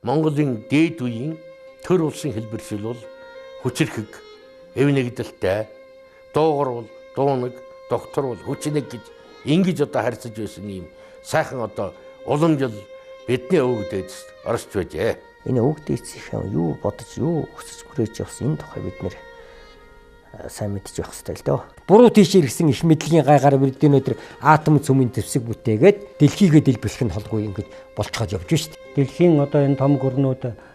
Монголын дээд үеийн төр улсын хэлбэршил бол хүчирхэг, эв нэгдэлтэй, дуугарвал дуунаг, докторвол хүчнэг гэж ингэж одоо харьцаж байсан юм сайхан одоо уламжил бидний өвөг дээдэс оршиж байжээ. Энэ өвөг дээдсийн юу бодож, юу өсөж бүрээж явсан энэ тухай бид нэр сайн мэдж явах хэрэгтэй л дөө. Буруу тийш ирсэн их мэдлийн гайгаар бидний өдөр атом цөмийн дэвсэг бүтээгээд дэлхийгээ дэлбэлэх нь холгүй ингэж болцоход явж шít. Дэлхийн одоо энэ том гүрнүүд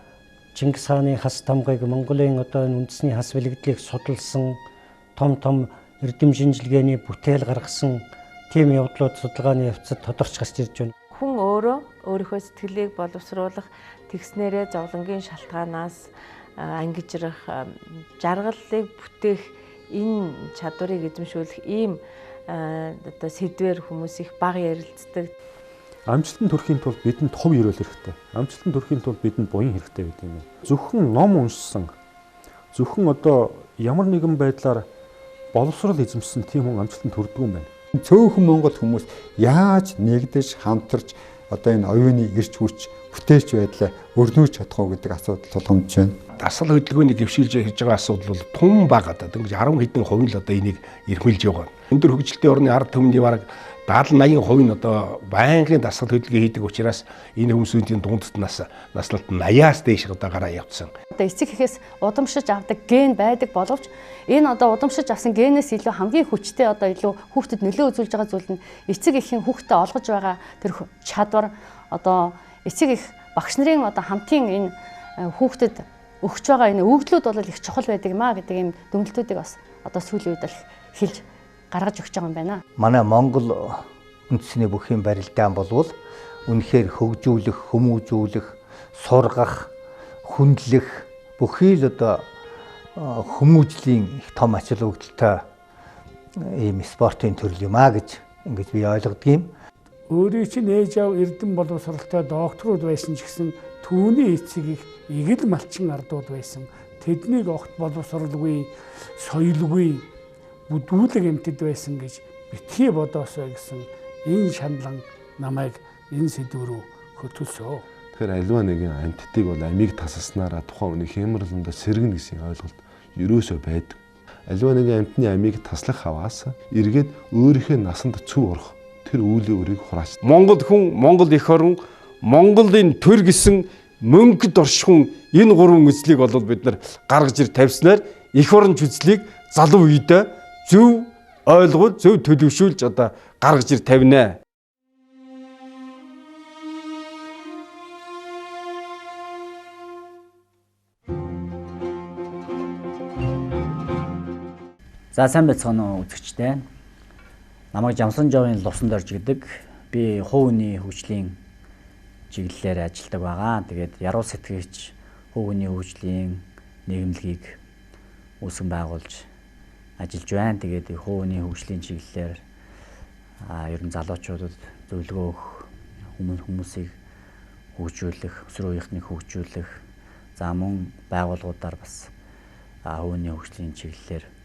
Чингис хааны хас тамгыг Монголын одоо энэ үндэсний хас бэлгэдлийг судалсан том эрдэм шинжилгээний бүтээл гаргасан тийм явдлууд судалгааны явцад тодорч гарч ирж байна. Хүн өөрөө өөрийнхөө сэтгэлийг боловсруулах тэгснээрээ зовлонгийн шалтгаанаас ангижрах, жаргалыг бүтээх энэ чадварыг эзэмшүүлэх ийм одоо сэдвэр хүмүүс их бага ярилцдаг. Амжилтанд хүрэхийн тулд бидэнд хувь ерөөл хэрэгтэй. Амжилтанд хүрэхийн тулд бидэнд буян хэрэгтэй гэдэг юм. Зөвхөн ном уншсан, зөвхөн одоо ямар нэгэн байдлаар боловсрол эзэмшсэн тийм хүн амжилтанд хүрдэг юм байна. Цөөхөн Монгол хүмүүс яаж нэгдэж хамтарч одоо энэ оюуны эрч хүч бүтээлч байдлаа өрнүүлж чадах уу гэдэг асуудал тулгамдж байна. Дасгал хөдөлгөөнийг дэвшүүлж хийж байгаа асуудал бол тун бага одоо ингэж 10 хэдэн хувь л одоо энийг эрхмэлж байгаа. Өндөр хөгжилтэй орны ард түмний бараг 70-80% нь одоо байнгын дасгал хөдөлгөөн хийдэг учраас энэ хүмүүсийн дундд наслалт 80-аас дээш одоо гараа явцсан. Одоо эцэг эхээс удамшиж авдаг ген байдаг боловч энэ одоо удамшиж авсан генээс илүү хамгийн хүчтэй одоо илүү хүүхдэд нөлөө үзүүлж байгаа зүйл нь эцэг эхийн хүүхдэд олгож байгаа тэр чадвар одоо эцэг эх багш нарын одоо хамтын энэ хүүхдэд өгч байгаа энэ өгдлүүд бол их чухал байдаг юм а гэдэг ийм дүгнэлтүүдийг бас одоо сүүлийн үед л хэлж гаргаж өгч байгаа юм байна. Манай Монгол үндэсний бүхий барилдаан болвол үнэхээр хөгжүүлэх, хүмүүжүүлэх, сургах, хүндлэх бүхий л одоо хүмүүжлийн их том ач холбогдолтой ийм спортын төрөл юм а гэж ингэж би ойлгодог юм. Өөрийн чинь ээж аав эрдэм боловсралтай докторууд байсан ч гэсэн түүний эцэг их игэл малчин ардууд байсан. Тэднийг огт боловсралгүй, соёлгүй бүдүүлэг эмтэд байсан гэж битгий бодоосоо гэсэн энэ шаналн намайг энэ сэдв рүү хөтөлсөө. Тэгэхээр аливаа нэгэн амьтдыг бол амийг тасалснараа тухайн үнийг хямралндаа сэргэнэ гэсэн ойлголт ерөөсөө байдаг. Аливаа нэгэн амьтны амийг таслах хаваас эргээд өөрийнхөө насанд цөв орох тэр үүлийн үрийг хураач. Монгол хүн, Монгол эх орон, Монголын төр гэсэн мөнгөд оршихун энэ гурван эзлийг бол бид нар гаргаж ир тавьснаар эх орон жүжлийг залуу үедээ зөв ойлгуул, зөв төлөвшүүлж одоо гаргаж ир тавина. За сайн байцгаана уу үзэгчдээ. Намайг Жамсан Жовын Лувсан Дорж гэдэг. Би хувь хүний хөгжлийн чиглэлээр ажилладаг байгаа. Тэгээд яруу сэтгэгч хувь хүний хөгжлийн нийгэмлэгийг үүсгэн байгуулж ажиллаж байна. Тэгээд хувь хүний хөгжлийн чиглэлээр ер нь залуучуудад зөвлөгөө өгөх, хүмүүсийг хөгжүүлэх, өсвөр үеийнхнийг хөгжүүлэх, за мөн байгууллагуудаар бас хувь хүний хөгжлийн чиглэлээр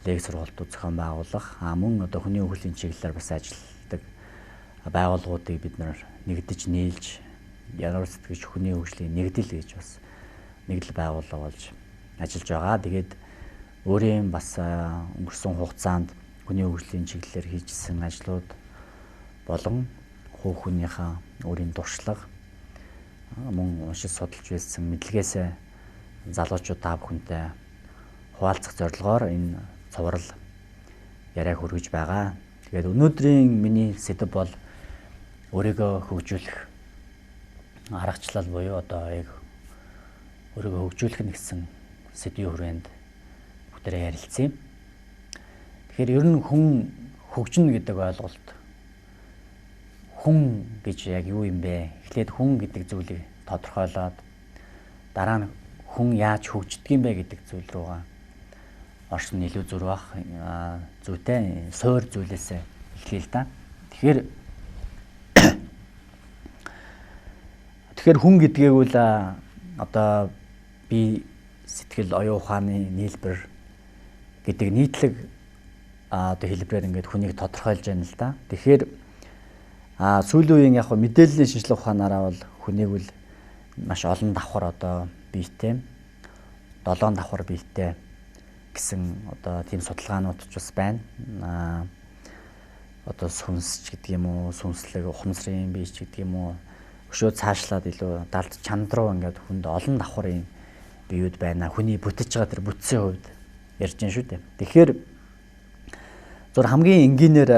лекц сургалтууд зохион байгуулах, мөн одоо хүний хөгжлийн чиглэлээр бас ажилладаг байгууллагуудыг бид нэгдэж нийлж яруу сэтгэгч хүний хөгжлийн нэгдэл гэж бас нэгдэл байгууллага болж ажиллаж байгаа. Тэгээд өөрийн бас өнгөрсөн хугацаанд хүний хөгжлийн чиглэлээр хийжсэн ажлууд болон хувь хүнийхээ өөрийн дуршлага мөн уншиж судалж байсан мэдлэгээсээ залуучууд та бүхэнтэй хуваалцах зорилгоор энэ цуврал яриаг хүргэж байгаа. Тэгээд өнөөдрийн миний сэдэв бол өөрийгөө хөгжүүлэх аргачлал буюу одоо яг өөрийгөө хөгжүүлэх нь гэсэн сэдвийн хүрээнд бүгдээрээ ярилцъя. Тэгэхээр ер нь хүн хөгжинэ гэдэг ойлголт хүн гэж яг юу юм бэ? Эхлээд хүн гэдэг зүйлийг тодорхойлоод дараа нь хүн яаж хөгждөг юм бэ гэдэг зүйл рүүгээ орсон илүү зүрх бах зүйтэй суур зүйлээсээ эхлэе л да. Тэгэхээр хүн гэдгийг бол одоо би сэтгэл оюун ухааны нийлбэр гэдэг нийтлэг одоо хэлбэрээр ингээд хүнийг тодорхойлж байна л да. Тэгэхээр сүүлийн үеийн яг мэдээллийн шинжилгээ ухаанаараа бол хүнийг бол маш олон давхар одоо биетэй 7 давхар биетэй гэсэн одоо тийм судалгаанууд ч бас байна. Одоо сүнсч гэдэг юм уу, сүнслэг ухамсарын биеч гэдэг юм уу, өшөө цаашлаад илүү далд чанд руу ингээд хүнд олон давхарын биеуд байна. Хүний бүтэж байгаа тэр бүтцийн хувьд ярьж байна шүү дээ. Тэгэхээр зур хамгийн энгийнээр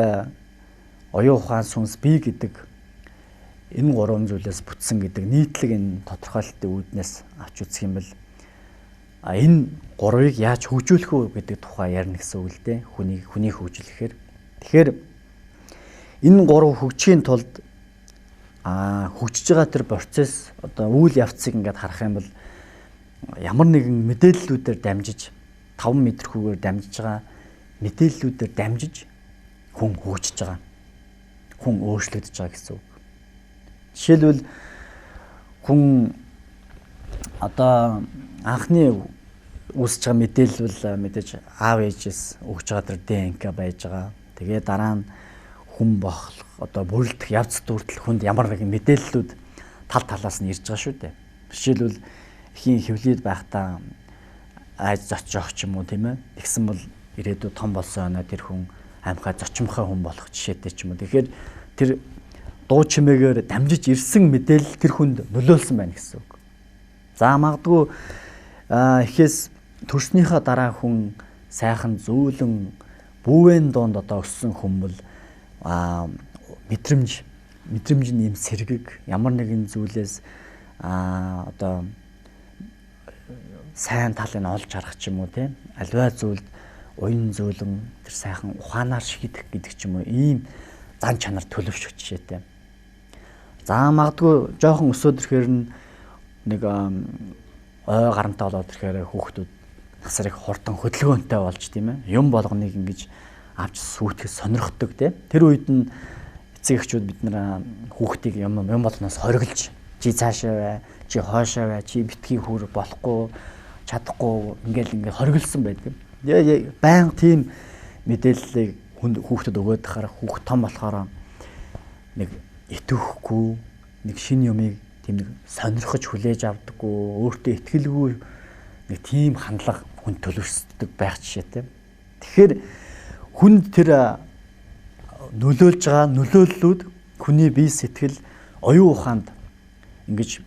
оюун ухаан, сүнс, бие гэдэг энэ гурван зүйлээс бүтсэн гэдэг нийтлэг энэ тодорхойлолтын үүднээс авч үзэх юм бол энэ гурвыг яаж хөгжүүлэх вэ гэдэг тухай ярина гэсэн үг л дээ. Хүний хөгжүүлэхээр. Тэгэхээр энэ гурав хөгжихийн тулд хөгжиж байгаа тэр процесс одоо үйл явцыг ингээд харах юм бол ямар нэгэн мэдээллүүдээр дамжиж 5 метрхүүгээр дамжиж байгаа мэдээллүүдээр дамжиж хүн хөгжиж байгаа. Хүн өөрчлөгдөж байгаа гэсэн үг. Жишээлбэл хүн одоо анхны үүсэж байгаа мэдээлэл мэдээж аав ээжээс өгж байгаа тэр ДНК байж байгаа. Тэгээ дараа нь хүн болох одоо бүрэлдэх явц дүртэл хүнд ямар нэгэн мэдээллүүд тал талаас нь ирж байгаа шүү дээ. Жишээлбэл эхийн хөвлөд байхдаа айж зочих ч юм уу тийм ээ. Тэгсэн бол ирээдүйд том болсон өнөө тэр хүн амьхаа зочимхой хүн болох жишээтэй ч юм уу. Тэгэхээр тэр дуу чимээгээр дамжиж ирсэн мэдээлэл тэр хүнд нөлөөлсөн байна гэсэн үг. За магадгүй эхээс төрснийхаа дараа хүн сайхан зөөлөн бүүвэн донд одоо өссөн хүн бол мэдрэмжийн юм сэргэг ямар нэгэн зүйлээс одоо сайн талыг олж харах ч юм уу тийм альва зүйлд уян зөөлөн тэр сайхан ухаанаар шийдэх гэдэг ч юм уу ийм зан чанар төлөвшөх жишээтэй. За магадгүй жоохон өсөөд ирэхээр нэг ой гарантай болоод ирэхээр хүүхдүүд насар их хурдан хөдөлгөөнтэй болж тийм ээ юм болгоныг ингэж авч сүйтгэж сонирхдаг тийм тэр үед нь эцэг эхчүүд бид нар хүүхдийг юм болгоноос хориглож чи цаашаа бай чи хоошоо бай чи битгий хүр болохгүй чадахгүй ингээл хориглосон байдаг. Баян тийм мэдээллийг хүүхдэд өгөөд харах хүүхд том болохоор нэг итгэхгүй нэг шин юмыг тийм нэг сонирхож хүлээж авдаггүй өөртөө итгэлгүй нэг тийм хандлага хүн төлөвшдөг байх жишээтэй. Тэгэхээр хүнд тэр нөлөөлж байгаа нөлөөллүүд хүний бие сэтгэл оюун ухаанд ингэж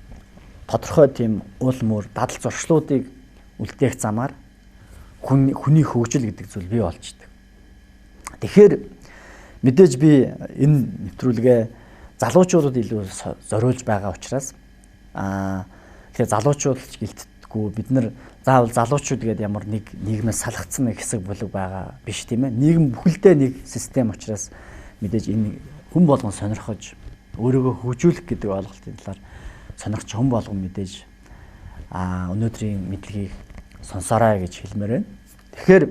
тодорхой тийм уул мөр дадал зуршлуудыг үлдээх замаар хүний хөгжил гэдэг зүйл бий болждаг. Тэгэхээр мэдээж би энэ нэвтрүүлгээ залуучуудад илүү зориулж байгаа учраас тэгэхээр залуучууд ч гэлтдэггүй бид нар заавал залуучууд гэдэг ямар нэг нийгмээс салгацсан нэг хэсэг бүлэг байгаа биш тийм ээ. Нийгэм бүхэлдээ нэг систем учраас мэдээж энэ хүн болгон сонирхож өөрийгөө хөгжүүлэх гэдэг ойлголтын талаар сонирхч хүн болгон мэдээж өнөөдрийн мэдлэгийг сонсоорой гэж хэлмээр байна. Тэгэхээр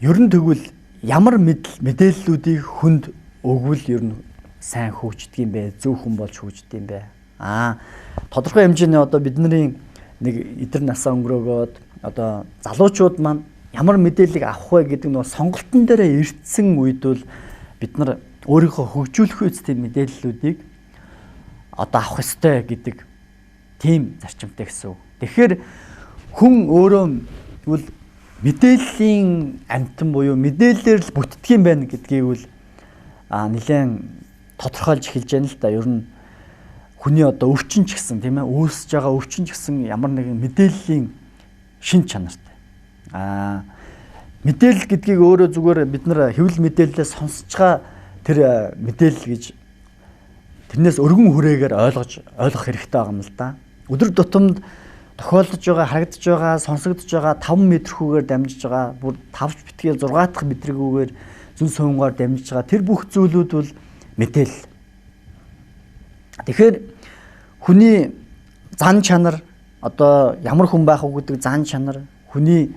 ер нь тэгвэл ямар мэдээллүүдийг хүнд өгвөл ер нь сайн хөгждөг юм бэ? Зөв хүн болж хөгждөг юм бэ? Тодорхой хэмжээний одоо бидний нэг эдэр насаа өнгөрөөгөөд одоо залуучууд маань ямар мэдээллийг авах вэ гэдэг нь сонголтын дээрээ эртсэн үед бол бид нар өөрийнхөө хөгжүүлэх үедээ мэдээллүүдийг одоо авах ёстой гэдэг тийм зарчимтай гэсэн үг. Тэгэхээр хүн өөрөө тэгвэл мэдээллийн амтан буюу мэдээллээр л бүтдэг юм байна гэдгийг бол нэлээд тодорхойлж эхэлж байна л да. Ер нь хүний одоо өвчин ч гэсэн тийм ээ үүсэж байгаа өвчин ч гэсэн ямар нэгэн мэдээллийн шин чанартай. Мэдээлэл гэдгийг өөрөө зүгээр бид нар хэвлэл мэдээлэлээ сонсож байгаа тэр мэдээлэл гэж тэрнээс өргөн хүрээгээр ойлгох хэрэгтэй байгаа юм л да. Өдөр тутамд тохиолдож байгаа, харагдаж байгаа, сонсогдож байгаа 5 метрхүүгээр дамжиж байгаа, бүр 5 битгий 6 дахь метрхүүгээр зүн суунгаар дамжиж байгаа тэр бүх зүйлүүд бол мэдээлэл. Тэгэхээр хүний зан чанар одоо ямар хүн байх вэ гэдэг зан чанар, хүний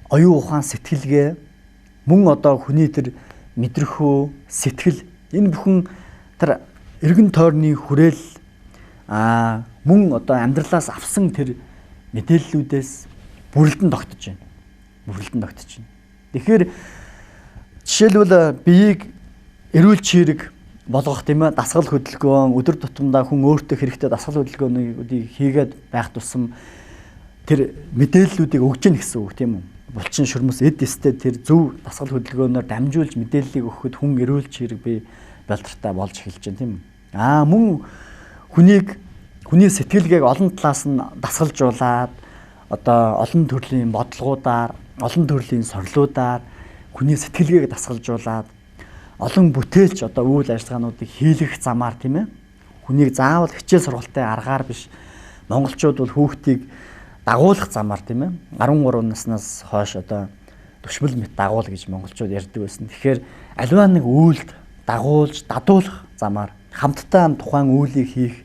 оюун ухаан сэтгэлгээ мөн одоо хүний тэр мэдрэх сэтгэл энэ бүхэн тэр эргэн тойрны хүрээл мөн одоо амьдралаас авсан тэр мэдээллүүдээс бүрэлдэн тогтож байна. Бүрэлдэн тогтож байна. Тэгэхээр жишээлбэл биеийг эрүүл чирэг болгох тийм ээ дасгал хөдөлгөөн өдөр тутамдаа хүн өөртөө хэрэгтэй дасгал хөдөлгөөнүүдийг хийгээд байх тусам тэр мэдээллүүдийг өгж гин гэсэн үг тийм үү. Булчин шөрмөс эд эстэй тэр зөв дасгал хөдөлгөөнөөр дамжуулж мэдээллийг өгөхөд хүн эрүүлж хэрэг би балдартай болж эхэлж байна тийм үү. Мөн хүний сэтгэлгээг олон талаас нь дасгалжуулаад одоо олон төрлийн бодлогуудаар, олон төрлийн сорилуудаар хүний сэтгэлгээг дасгалжуулаад олон бүтээлч одоо үйл ажиллагаануудыг хийлгэх замаар тийм ээ. Хүнийг заавал хичээл сургалтын аргаар биш монголчууд бол хүүхдийг дагуулах замаар тийм ээ. 13 наснаас хойш одоо төвшмөл мэт дагуул гэж монголчууд ярьдаг байсан. Тэгэхээр аливаа нэг үйлд дагуулж, дадуулах замаар хамтдаа тухайн үйлийг хийх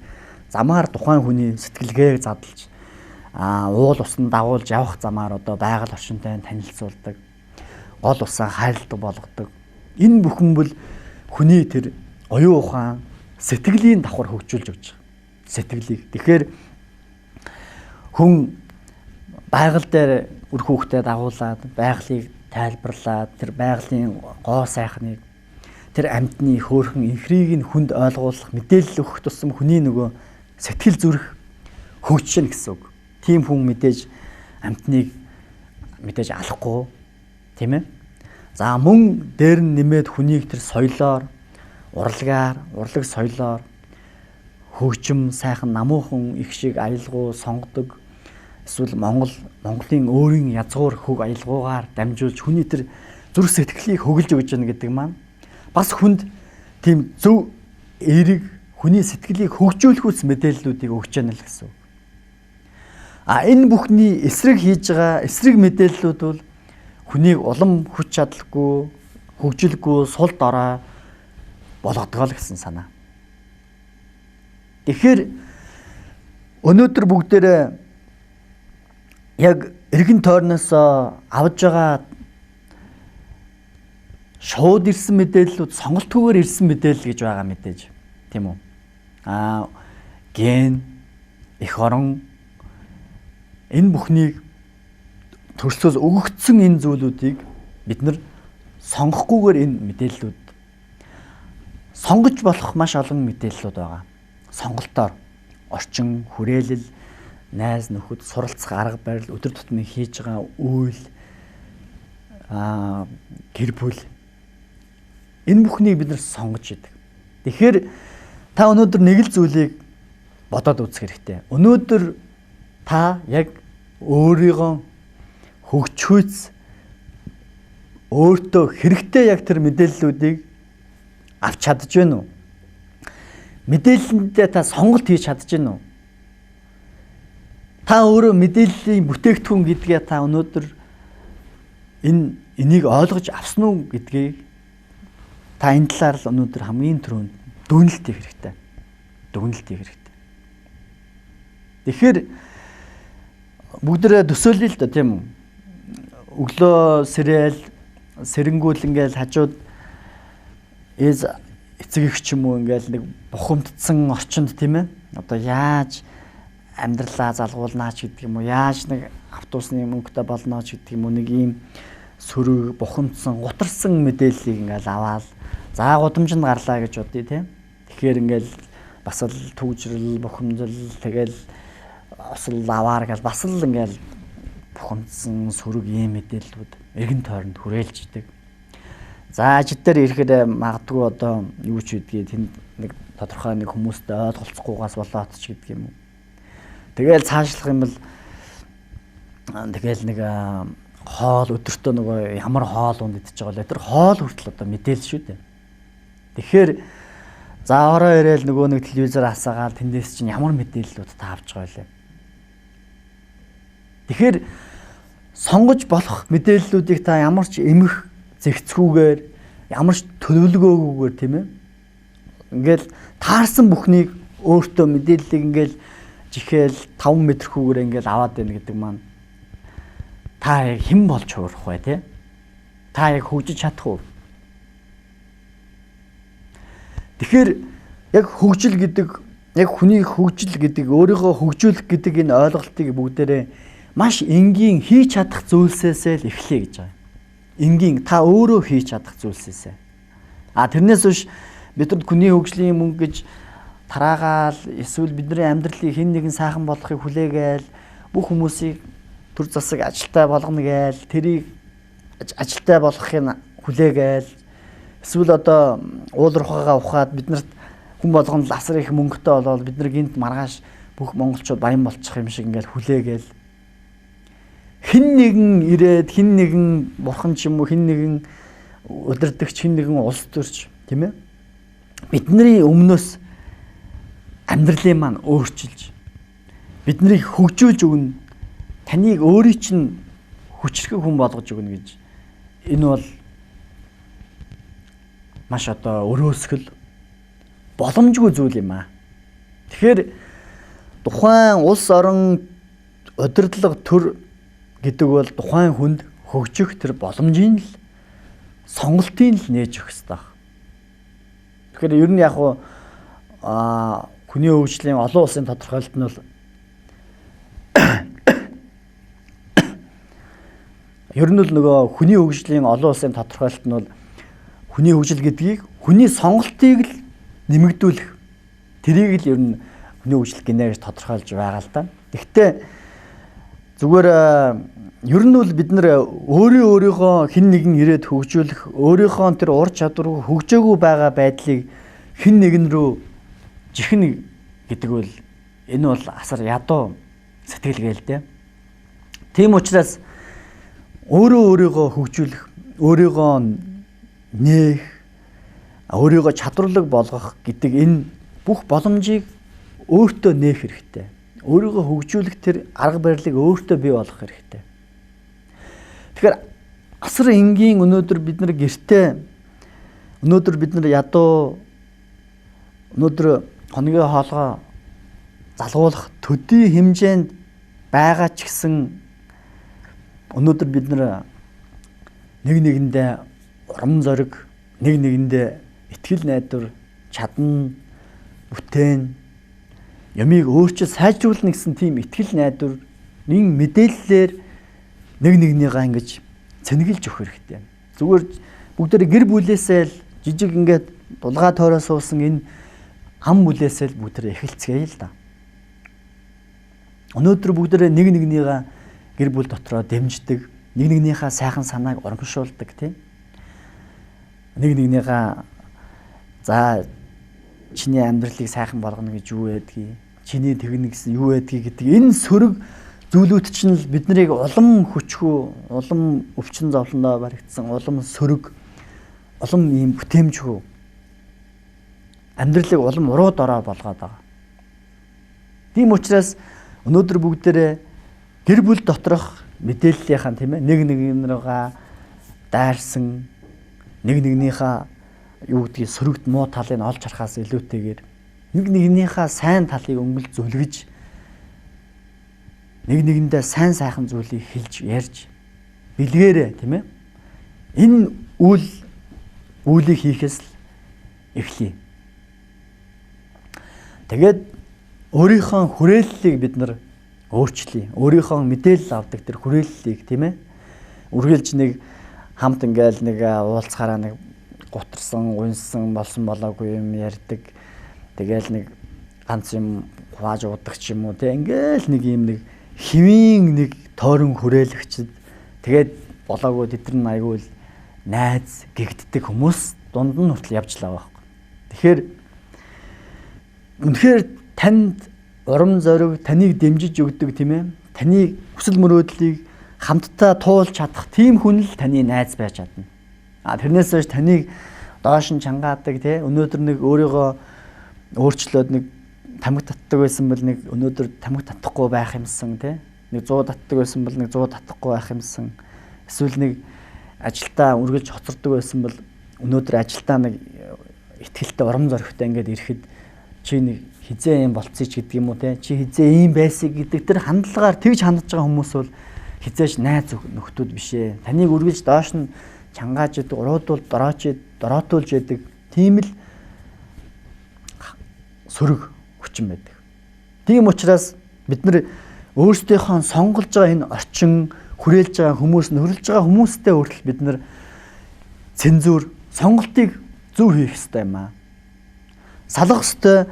замаар тухайн хүний сэтгэлгээг задлж уул усанд дагуулж явах замаар одоо байгаль орчинтой танилцуулдаг. Гол усаа хайрладаг болгодог. Энэ бүхэн бол хүний тэр оюун ухаан, сэтгэлийн давхар хөгжүүлж өгч байгаа. Сэтгэлийг. Тэгэхээр хүн байгаль дээр үр хүүхдээ дагуулад, байгалыг тайлбарлаад, тэр байгалийн гоо сайхныг, тэр амьтны хөөрхөн инхрийг нь хүнд ойлгуулах, мэдээлэл өгөх тусам хүний нөгөө сэтгэл зүрх хөгжинэ гэсэн үг. Тийм хүн мэдээж амьтныг мэдээж алахгүй, тийм ээ. За мөн дээр нь нэмээд хүнийг тэр соёлоор, урлаг соёлоор хөгжим сайхан намуухан их шиг аялгау сонгодог. Эсвэл Монголын өөрийн язгуур хөг аялгаугаар дамжуулж хүний тэр зүрх сэтгэлийг хөглж өгч яана гэдэг маань бас хүнд тийм зөв эерэг хүний сэтгэлийг хөгжүүлэхүйц мэдээллүүдийг өгч яана л гэсэн үг. Энэ бүхний эсрэг хийж байгаа эсрэг мэдээллүүд бол хүнийг улам хүч чадалгүй, хөгжилгүй, сул дорой болгодог л гэсэн санаа. Тэгэхээр өнөөдөр бүгдээрээ яг эргэн тойрноос авж байгаа шууд ирсэн мэдээллүүд сонголтгүйгээр ирсэн мэдээлэл гэж байгаа мэдээж тийм үү. Ген, эх орон энэ бүхнийг төрслөөс өгөгдсөн энэ зүйлүүдийг бид нар сонгохгүйгээр энэ мэдээллүүд сонгож болох маш олон мэдээллүүд байгаа. Сонголтоор орчин, хүрээлэл, найз нөхөд, суралцах арга барил, өдөр тутмын хийж байгаа үйл, гэр бүл энэ бүхнийг бид нар сонгож идэг. Тэгэхээр та өнөөдөр нэг л зүйлийг бодоод үзэх хэрэгтэй. Өнөөдөр та яг өөрийгөө хөгжихүйц өөртөө хэрэгтэй яг тэр мэдээллүүдийг авч чадж байна уу? Мэдээллэндээ та сонголт хийж чадж байна уу? Та өөрөө мэдээллийн бүтээгдэхүүн гэдгээ та өнөөдөр энийг ойлгож авсан уу гэдгийг та энэ талаар л өнөөдөр хамгийн түрүүнд дүгнэлт хийх хэрэгтэй. Дүгнэлт хийх хэрэгтэй. Тэгэхээр бүгдээ төсөөлөе л да тийм үү? Өглөө сэрэл сэрэнгүүл ингээл хажууд эцэг их ч юм уу ингээл нэг бухимдсан орчинд тийм ээ. Одоо яаж амьдралаа залгуулнаач гэдэг юм уу? Яаж нэг автобусны мөнгөтэй болнооч гэдэг юм уу? Нэг ийм сөрөг бухимдсан, гутарсан мэдээллийг ингээл аваад за гудамжинд гарлаа гэж бодъё тийм. Тэгэхээр ингээл бас л түгжрэл, бухимдал тэгэл осол аваар гэж бас л ингээл бухимдсан сөрөг ийм мэдээллүүд эргэн тойронд хүрээлж идэг. За ажил дээр ирэхээр магадгүй одоо юу ч үдгийг тэнд нэг тодорхой нэг хүмүүстэй ойлголцохгүйгаас болоод ч гэдэг юм уу. Тэгэл цаашлах юм бол тэгэл нэг хоол өдөртөө нөгөө ямар хоол унд идэж байгаа л тэр хоол хүртэл одоо мэдээлэл шүү дээ. Тэгэхээр за ороо ирээл нөгөө нэг телевизээр хасаагаал тэндээс чинь ямар мэдээллүүд та авч байгаа лээ. Тэгэхээр сонгож болох мэдээллүүдийг та ямар ч эмх зэгцгүүгээр ямар ч төлөвлөгөөгүйгээр тийм ээ. Ингээл таарсан бүхнийг өөртөө мэдээллийг ингээл жихээл 5 метрхүүгээр ингээл аваад байна гэдэг маань та яг хэн болж хуурах вэ те? Та яг хөгжиж чадах уу? Тэгэхээр яг хөгжил гэдэг яг хүний хөгжил гэдэг өөрийгөө хөгжүүлэх гэдэг энэ ойлголтыг бүгдээрээ маш энгийн хийж чадах зүйлсээсээ л эхлэе гэж байгаа. Энгийн та өөрөө хийж чадах зүйлсээсээ. Тэрнээс биш Бидэнд хүний хөгжлийн мөнгө гэж тараагаал эсвэл бидний амьдралыг хэн нэгэн сайхан болохыг хүлээгээл бүх хүмүүсийг төр засаг ажилтай болгоно гээл тэрийг ажилтай болгохыг хүлээгээл эсвэл одоо уулуурхаагаа ухаад биднэрт хүн болгонд асар их мөнгөтэй болоод бид нар гинт маргааш бүх монголчууд баян болчих юм шиг ингээл хүлээгээл хэн нэгэн ирээд хэн нэгэн бурхан ч юм уу хэн нэгэн удирдагч хэн нэгэн улс төрч тийм ээ бидний өмнөөс амьдралын маань өөрчилж биднийг хөгжүүлж өгнө таныг өөрийн чинь хүчрхэг хүн болгож өгнө гэж энэ бол маш одоо өрөөсгөл боломжгүй зүйл юм аа. Тэгэхээр тухайн улс орон удирдлага төр гэдэг бол тухайн хүнд хөгжих тэр боломжийн л сонголтын л нээж өгөх хэрэгтэй. Тэгэхээр ер нь яг хүний хөгжлийн олон улсын тодорхойлолт нь бол ер нь л нөгөө хүний хөгжлийн олон улсын тодорхойлолт нь бол хүний хөгжил гэдгийг хүний сонголтыг л нэмэгдүүлэх тэрийг л ер нь хүний хөгжил гинэ гэж тодорхойлж байгаа л да. Гэхдээ зүгээр ер нь бол бид нар өөрийнхөө хэн нэгэн ирээд хөгжүүлэх өөрийнхөө тэр ур чадвар хөгжөөгүй байгаа байдлыг хэн нэгэн рүү жихнэ гэдэг бол энэ бол асар ядуу сэтгэлгээ л дээ. Тийм учраас өөрийгөө хөгжүүлэх, өөрийгөө нээх, өөрийгөө чадварлаг болгох гэдэг энэ бүх боломжийг өөртөө нээх хэрэгтэй. Өөрийгөө хөгжүүлэх тэр арга барилыг өөртөө бий болгох хэрэгтэй. Тэгэхээр асар энгийн өнөөдөр бид нар гэртээ өнөөдөр бид нар ядуу өнөөдөр хоногийн хоолгоо залгуулах төдий хэмжээнд байгаа ч гэсэн өнөөдөр бид нар нэг нэгэндээ урам зориг, нэг нэгэндээ итгэл найдвар, чадна, бүтээн, ямиг өөрчилж сайжруулна гэсэн тийм итгэл найдвар, нэг мэдээллээр нэг нэгнийгаа ингэж цэнгэлж өгөх хэрэгтэй. Зүгээр бүгдээ гэр бүлээсээ л жижиг ингээд дулгаа тойроо суусан энэ ам бүлээсээ л бүгдээ эхэлцгээе л да. Өнөөдөр бүгдээ нэг нэгнийгаа гэр бүл дотроо дэмждэг, нэг нэгнийхээ сайхан санааг урамшуулдаг тийм. Нэг нэгнийгаа за чиний амьдралыг сайхан болгоно гэж юу байдгийг, чиний тэгнэ гэсэн юу байдгийг гэдэг энэ сөрөг зүйлүүд чинь л биднийг улам хүчгүй, улам өвчин зовлондоо баригдсан, улам сөрөг, улам ийм бүтээмжгүй амьдралыг улам уруу дорой болгоод байгаа. Тийм учраас өнөөдөр бүгдээрээ гэр бүл доторх мэдээллийнхэн тийм ээ нэг нэгнийгаа дайрсан нэг нэгнийхээ юу гэдгийг сөрөгт муу талыг олж харахаас илүүтэйгээр нэг нэгнийхээ сайн талыг өнгөлж зүлгэж нэг нэгэндээ сайн сайхан зүйлийг хэлж ярьж бэлгээрээ тийм ээ энэ үйлийг хийхээс л эхлэе. Тэгээд өөрийнхөө хүрээллийг бид нар өөрчлөе. Өөрийнхөө мэдээлэл авдаг тэр хүрээллийг тийм ээ үргэлж нэг хамт ингээл нэг уулзахаараа нэг гутарсан, гунсан болсон болоогүй юм ярьдаг. Тэгээл нэг ганц юм хувааж уудаг ч юм уу тийм ингээл нэг юм нэг хэвийн нэг тойрон хүрээлэгчд тэгээд болоогүй тэд нар айгүй л найз гэгддэг хүмүүс дунд нь хүртэл явж лаа байхгүй. Тэгэхээр үнэхээр танд урам зориг таныг дэмжиж өгдөг тийм ээ таны хүсэл мөрөөдлийг хамтдаа туулж чадах тийм хүн л таны найз байж чадна. Тэрнээс хойш таныг доош нь чангаадаг тий өнөөдөр нэг өөрийгөө өөрчлөөд нэг тамхи татдаг байсан бол нэг өнөөдөр тамхи татахгүй байх юмсан тий нэг 100 татдаг байсан бол нэг 100 татахгүй байх юмсан эсвэл нэг ажилдаа үргэлж хоцордог байсан бол өнөөдөр ажилдаа нэг ихтгэлтэй урам зоригтой ингээд ирэхэд чи нэг хизээ юм болцъё ч гэдэг юм уу тий чи хизээ ийм байсан гэдэг тэр хандлагаар тэгж хандж байгаа хүмүүс бол хизээш найз нөхдүүд биш ээ таныг үргэлж доош нь чангааж идэг уруудвал дороотуулж идэг тийм л сөрөг хүчин байдаг. Тийм учраас бид нар өөрсдийнхөө сонголж байгаа энэ орчин хүрээлж байгаа хүмүүс нөрлөж байгаа хүмүүстэй хүртэл бид нар цензур сонголтыг зөв хийх хэрэгтэй юм аа. салах ёстой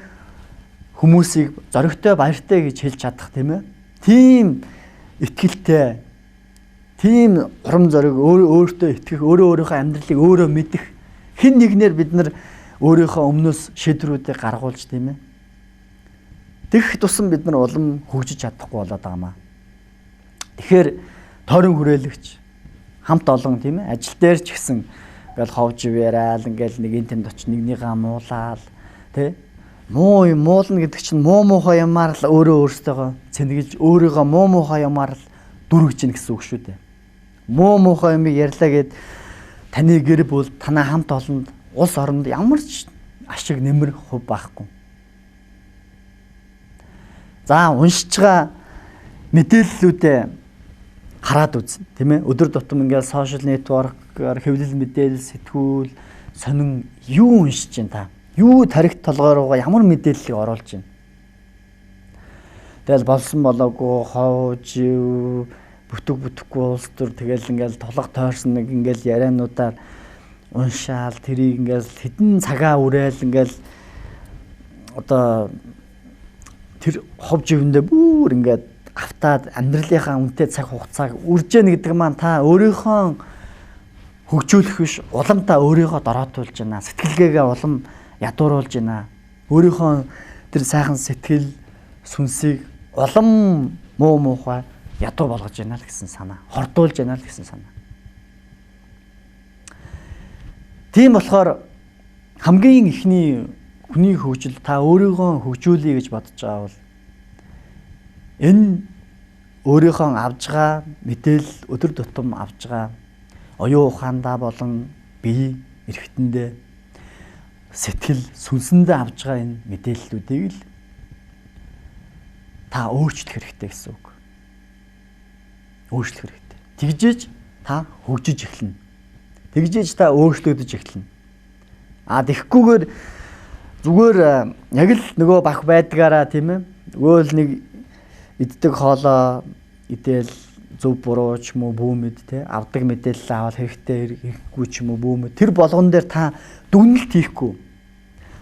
хүмүүсийг зоригтой баяртай гэж хэлж чадах тийм ээ. Тийм итгэлтэй, тийм урам зориг өөртөө итгэх, өөрийнхөө амьдралыг өөрөө мэдэх хэн нэгнээр бид нар өөрийнхөө өмнөөс шийдвэрүүдийг гаргуулж тийм ээ. Тэгэх тусам бид нар улам хөгжиж чадахгүй болоод байгаамаа. Тэгэхээр тойрон хүрээлэгч хамт олон тийм ээ ажил дээр ч гэсэн ингээл ховж яриад ингээл нэгэн тэнд очиж нэгнийгаа муулаад тий муулна гэдэг чинь муухай юмар л өөрөөсөө цэнгэлж өөрийгөө муухай юмар л дүргэж гин гэсэн үг шүү дээ. Муухай юм ярьлаа гэд таны гэр бүл танаа хамт олонд улс оронд ямар ч ашиг нэмэр хөв байхгүй. За уншиж байгаа мэдээллүүдээ хараад үз тийм ээ. Өдөр тутам ингээл сошиал нэтворкээр хэвлэл мэдээлэл сэтгүүл сонин юу уншиж чинь та? Юу тарихт толгойроо ямар мэдээллийг оруулж байна? Тэгэл болсон болоогүй ховж бүтэхгүй улс төр тэгэл ингээл тулах тойрсон нэг ингээл яриануудаар уншаал тэрийг ингээл хэдэн цагаа урайл ингээл одоо тэр ховж өвөндөө бүр ингээд автаад амьдралынхаа үнэтэй цаг хугацааг үржээ гэдэг маань та өөрийнхөө хөгжүүлэх биш улам та өөрийгөө дороотуулж байна. Сэтгэлгээгээ улам ядууруулж байна. Өөрийнхөө тэр сайхан сэтгэл сүнсийг улам муухай ядуу болгож байна л гэсэн санаа. Хордуулж байна л гэсэн санаа. Тийм болохоор хамгийн ихний хүний хөгжил та өөрийгөө хөгжүүлэе гэж бодож байгаа бол энэ өөрийнхөө авж байгаа мэдээлэл өдөр тутам авж байгаа оюун ухаандаа болон бие эрхтэндээ сэтгэл сүнсэндээ авж байгаа энэ мэдээллүүдийг л та өөрчлөх хэрэгтэй гэсэн үг. Өөрчлөх хэрэгтэй. Тэгжээж та хөгжиж эхэлнэ. Тэгжээж та өөрчлөгдөж эхэлнэ. Тэгэхгүйгээр зүгээр яг л нөгөө бах байдгаараа тийм ээ. Нөгөө л нэг иддэг хоолоо идэл зөв буруу ч юм уу бүүмэд те авдаг мэдээлэл аваад хэрэгтэй хэрэггүй ч юм уу бүүмэд тэр болгон дээр та дүгнэлт хийхгүй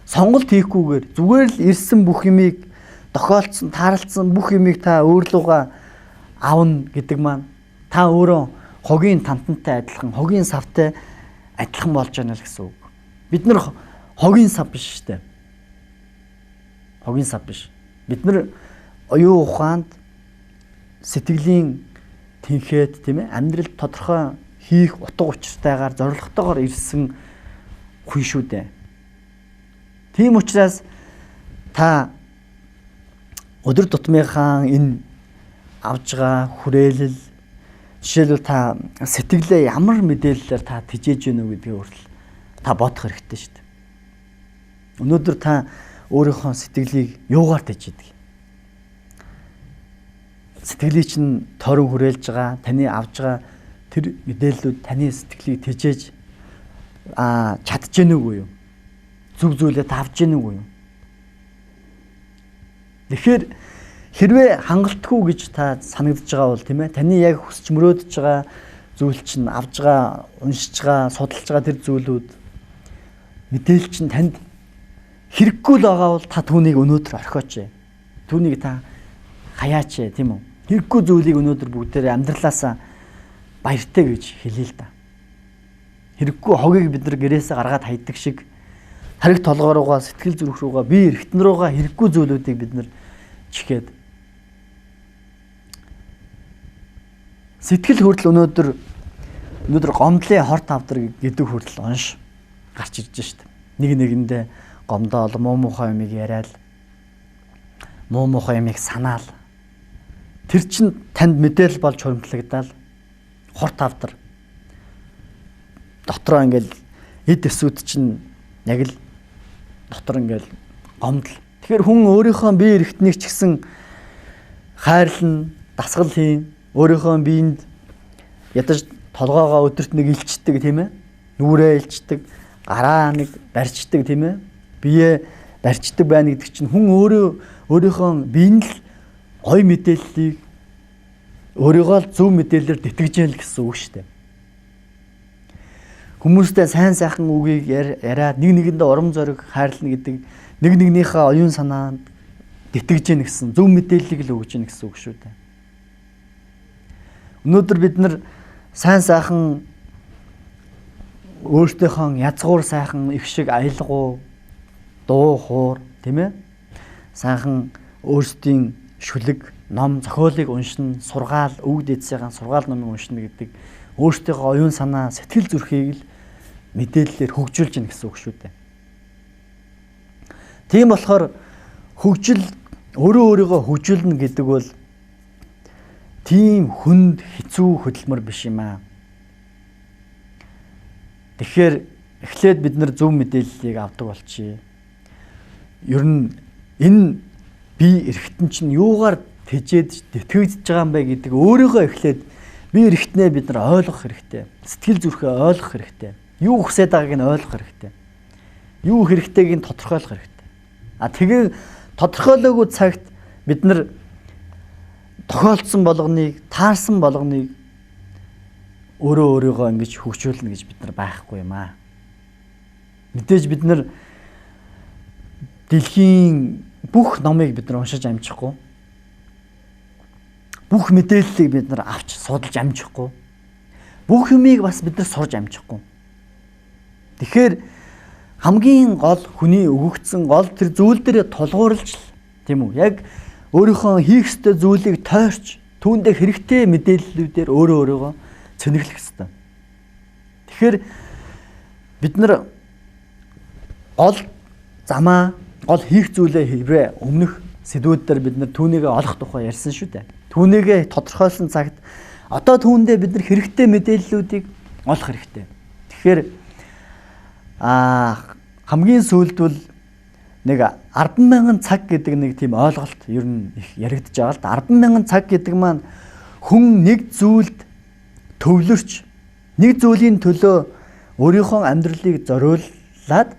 сонголт хийхгүйгээр зүгээр л ирсэн бүх юмыг тохиолдсон таарлцсан бүх юмыг та өөрлөгөө авна гэдэг маань та өөрөө хогийн тантантай адилхан хогийн савтай адилхан болж байна л гэсэн үг. Бид нар хогийн сав биш шүү дээ. Хогийн сав биш. Бид нар оюун ухаанд сэтгэлийн тэнхээд тийм ээ амьдрал тодорхой хийх утга учиртайгаар зорилготойгоор ирсэн хүн шүү дээ. Тийм учраас та өдөр тутмынхаа энэ авж байгаа хүрээлэл жишээлбэл та сэтгэлээ ямар мэдээллээр та тижээж гэнэ үү гэдгийг хүртэл та бодох хэрэгтэй шүү дээ. Өнөөдөр та өөрийнхөө сэтгэлийг юугаар тижээдэг? Сэтгэлийг чинь тойрон хүрээлж байгаа таны авж байгаа тэр мэдээллүүд таны сэтгэлийг тижээж чадж гэнэ үгүй юу? Зүг зүйлээ тавж гэнэ үгүй юу? Тэгэхээр хэрвээ хангалтгүй гэж та санагдж байгаа бол тийм ээ таны яг хүсч мөрөөдөж байгаа зүйл чинь авж байгаа, уншиж байгаа, судалж байгаа тэр зүйлүүд мэдээлэл чинь танд хэрэггүй л байгаа бол та түүнийг өнөөдөр орхиоч. Түүнийг та хаяач тийм үү? Хэрэггүй зүйлийг өнөөдөр бүгдээрээ амьдралаасаа баяртай гэж хэлээ л да. Хэрэггүй хогийг бид нар гэрээсээ гаргаад хайдаг шиг тарих толгооруугаа сэтгэл зүрх рүүгээ бие эрхтэн рүүгээ хэрэггүй зүйлүүдийг бид нар чихээд сэтгэл хүртэл өнөөдөр гомдлын хорт авдар гэдэг хүртэл онш гарч ирж шít. Нэг нэгэндээ гомдоол муухай юмыг яриад муухай юмыг санаал тэр чин танд мэдээлэл болж хуримтлагдаал хорт авдар дотроо ингээл эд эсүүд чинь яг л дотор ингээл гомдол. Тэгэхээр хүн өөрийнхөө бие эрхтнийг ч гэсэн хайрлан дасгал хийн өөрийнхөө биед ядаж толгоогоо өдөрт нэг илчдэг тийм ээ. Нүрээ илчдэг, гараа нэг барьчдаг тийм ээ. Бие барьчдаг байна гэдэг чинь хүн өөрийнхөө биед л гой мэдээллийг өөрийгөө л зөв мэдээлэлээр тэтгэж ял гэсэн үг шүү дээ. Хүмүүстэй сайн сайхан үгийг яриад нэг нэгэндээ урам зориг хайрлна гэдэг нэг нэгнийхээ оюун санаанд итгэж гэнэ гэсэн зөв мэдээллийг л өгж гэнэ гэсэн үг шүү дээ. Өнөөдөр бид нар сайн сайхан өөртөөхөө язгуур сайхан их шиг аялгау, дуу хуур, тийм ээ? Сайхан өөрсдийн шүлэг, ном, зохиолыг уншина, сургаал, өвөг дээдсийн сургаал номыг уншина гэдэг өөртөөхөө оюун санаа, сэтгэл зүрхийг л мэдээллээр хөгжүүлж гэнэ гэсэн үг шүү дээ. Тийм болохоор хөгжил өөрөө өөрийгөө хөгжүүлнэ гэдэг бол тийм хүнд хэцүү хөдөлмөр биш юм аа. Тэгэхээр эхлээд бид нар зөв мэдээллийг авдаг болчихъя. Ер нь энэ би эргэтэн чинь юугаар тэжээд тэтгэгдэж байгаа юм бэ гэдэг өөрийгөө эхлээд би эргэтнээ бид нар ойлгох хэрэгтэй. Сэтгэл зүрхээ ойлгох хэрэгтэй. Юу хүсэж байгааг нь ойлгох хэрэгтэй. Юу хэрэгтэйг нь тодорхойлох хэрэгтэй. Тэгээ тодорхойлоогүй цагт бид нар тохиолдсон болгоныг, таарсан болгоныг өөрийгөө ингэж хөгжүүлнэ гэж бид нар байхгүй юм аа. Мэдээж бид нар дэлхийн бүх номыг бид нар уншиж амжихгүй. Бүх мэдээллийг бид нар авч судалж амжихгүй. Бүх юмыг бас бид нар сурж амжихгүй. Тэгэхээр хамгийн гол хүний өгөгдсөн гол тэр зүйл дээр тулгуурлаж тийм үү? Яг өөрийнхөө хийх ёстой зүйлийг тойрч түүндээ хэрэгтэй мэдээллүүдээр өөрийгөө цэнэглэх ёстой. Тэгэхээр бид нар гол замаа, гол хийх зүйлээ хэврээ өмнөх сэдвүүдээр бид нар түүнийг олох тухай ярьсан шүү дээ. Түүнийг тодорхойлсон цагт одоо түүндээ бид нар хэрэгтэй мэдээллүүдийг олох хэрэгтэй. Тэгэхээр хамгийн сүүлд бол нэг 10,000 цаг гэдэг нэг тийм ойлголт ер нь их яригдж байгаа л да. 10,000 цаг гэдэг маань хүн нэг зүйлд төвлөрч нэг зүйлийн төлөө өөрийнхөө амьдралыг зориуллаад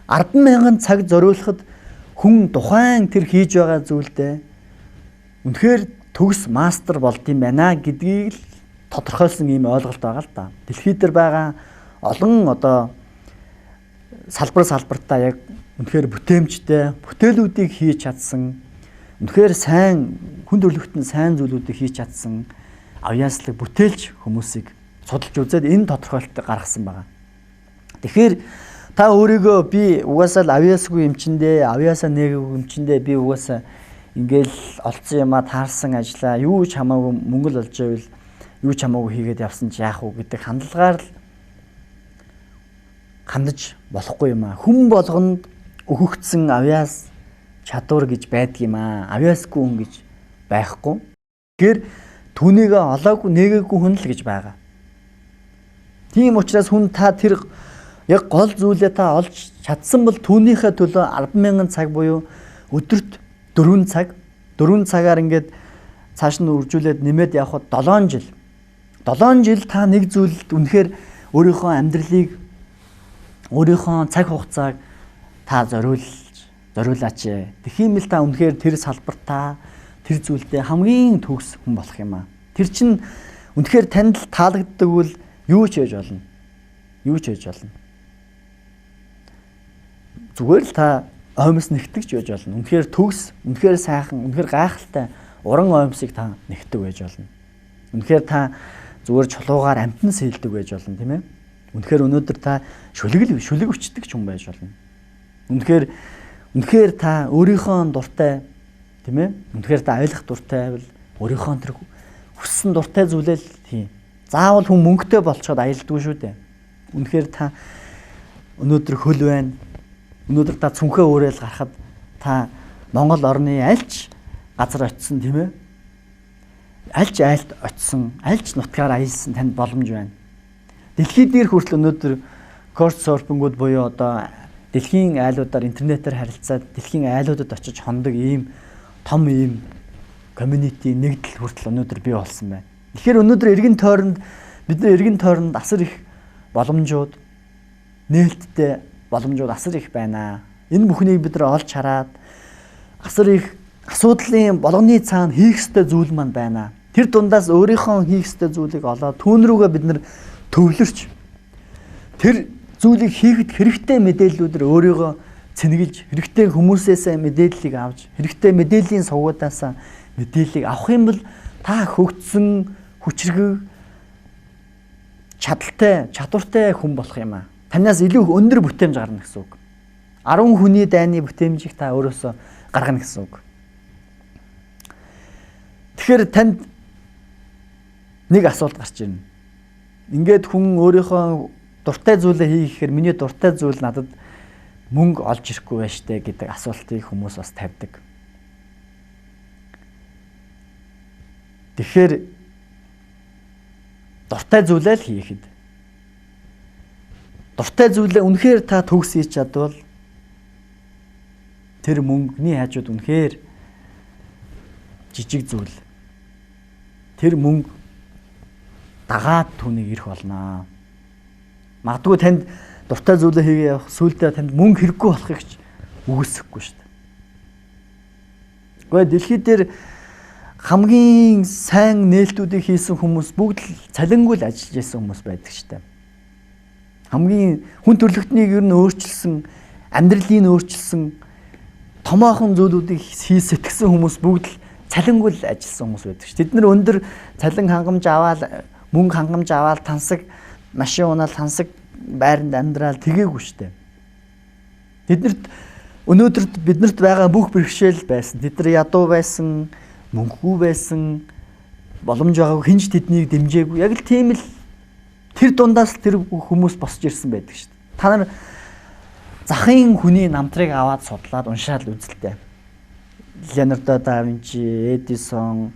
10,000 цаг зориулахад хүн тухайн тэр хийж байгаа зүйлдээ үнэхээр төгс мастер болд юм байна гэдгийг л тодорхойлсон ийм ойлголт байгаа л да. Дэлхийд дээр байгаа олон одоо салбартаа яг үнэхээр бүтээмжтэй бүтээлүүдийг хийж чадсан, үнэхээр сайн хүн төрөлхтөн сайн зүйлүүдийг хийж чадсан авьяаслаг бүтээлч хүмүүсийг судалж үзээд энэ тодорхойлолтыг гаргасан байгаа. Тэгэхээр та өөрийгөө би угаасаа л авьяасгүй эмчэндээ, авьяасаа нээгээгүй эмчэндээ би угаасаа ингээл олцсон юмаа таарсан ажиллаа, юу ч хамаагүй мөнгө л олж байвал юу ч хамаагүй хийгээд явсан ч яах вэ гэдэг хандлагаар л хандаж болохгүй юм аа. Хүн болгонд өгөгдсөн авьяас чадвар гэж байдаг юм аа. Авьяасгүй хүн гэж байхгүй. Тэгэхээр түүнийг олоогүй нээгээгүй хүн л гэж байгаа. Тийм учраас хүн та тэр яг гол зүйлээ та олж чадсан бол түүнийхээ төлөө 10,000 цаг буюу өдөрт 4 цаг 4 цагаар ингээд цааш нь үржүүлээд нэмээд явхад 7 жил. 7 жил та нэг зүйлд үнэхээр өөрийнхөө амьдралыг өөрийнхөө цаг хугацааг та зориулаач. Тэхийл та үнэхээр тэр салбартаа тэр зүйлдээ хамгийн төгс хүн болох юм аа. Тэр чинь үнэхээр танд таалагддаг бол юу ч хийж болно. Юу ч хийж болно. Зүгээр л та оймос нэгтгэж байж болно. Үнэхээр төгс, үнэхээр сайхан, үнэхээр гайхалтай уран оймсыг та нэгтгэж байж болно. Үнэхээр та зүгээр чулуугаар амтан сэлдэг байж болно, тийм ээ? Үнэхээр өнөөдөр та шүлэг өчтдөг ч хүн байж болно. Үнэхээр та өөрийнхөө дуртай, тийм ээ? Үнэхээр та аялах дуртай байвал өөрийнхөө тэр хүссэн дуртай зүйлээ л хий. Заавал хүн мөнгөтэй болчиход аялдаггүй шүү дээ. Үнэхээр та өнөөдөр хөл байна. Өнөөдөр та цүнхээ өөрөөл гарахад та Монгол орны альч газар очисон, тийм ээ? Альч айлт очисон, альч нутгаар аялсан танд боломж байна. Дэлхийд дээр хүртэл өнөөдөр couchsurfing-ууд буюу одоо дэлхийн айлуудаар интернетээр харилцаад дэлхийн айлуудад очиж хондог ийм том ийм community нэгдэл хүртэл өнөөдөр бий болсон байна. Тэгэхээр өнөөдөр эргэн тойронд асар их боломжууд, нээлттэй боломжууд асар их байна. Энэ бүхнийг бид нар олж хараад асар их асуудлын болгоны цаана хийх ёстой зүйл маань байна. Тэр дундаас өөрийнхөө хийх ёстой зүйлийг олоод түүн рүүгээ бид нар төвлөрч тэр зүйлийг хийхэд хэрэгтэй мэдээллүүдээр өөрийгөө цэнгэлж хэрэгтэй хүмүүсээс мэдээллийг авч хэрэгтэй мэдээллийн сувгуудаас мэдээллийг авах юм бол та хөгжсөн хүчрэг чадвартай хүн болох юм аа. Танаас илүү өндөр бүтээмж гарна гэсэн үг. 10 хүний дайны бүтээмжийг та өөрөөсөө гаргана гэсэн үг. Тэгэхээр танд нэг асуулт гарч ирнэ. Ингээд хүн өөрийнхөө дуртай зүйлээ хийхээр миний дуртай зүйл надад мөнгө олж ирэхгүй байж тээ гэдэг асуултыг хүмүүс бас тавьдаг. Тэгэхээр дуртай зүйлээ л хийхэд дуртай зүйлээ үнэхээр та төгс хийж чадвал тэр мөнгөний хажууд үнэхээр жижиг зүйл. Тэр мөнгө дагаад түүнийг ирэх болно. Магадгүй танд дуртай зүйлээ хийгээ явах сүултээ танд мөнгө хэрэггүй болохыг ч үгүйсэхгүй шүү дээ. Гэхдээ дэлхий дээр хамгийн сайн нээлтүүдийг хийсэн хүмүүс бүгд л цалингүй л ажиллаж байсан хүмүүс байдаг шүү дээ. Хамгийн хүн төрөлхтнийг ер нь өөрчилсөн, амьдралыг өөрчилсөн томоохон зүйлүүдийг сэтгсэн хүмүүс бүгд л цалингүй л ажилласан хүмүүс байдаг шүү. Тэд нар өндөр цалин хангамж аваад, мөнгө хангамж аваад тансаг машин унаал тансаг байранд амьдрал тэгээгүй шүү дээ. Тэднэрт өнөөдөр биднэрт байгаа бүх бэрхшээл байсан. Тэд нар ядуу байсан, мөнгөгүй байсан, боломж байгаагүй хинж тэднийг дэмжээгүй. Яг л тийм л тэр дундаас тэр хүмүүс босч ирсэн байдаг шүү дээ. Та нар захын хүний намтрыг аваад судлаад уншаад үзэлтэй. Леонардо да Винчи, Эдисон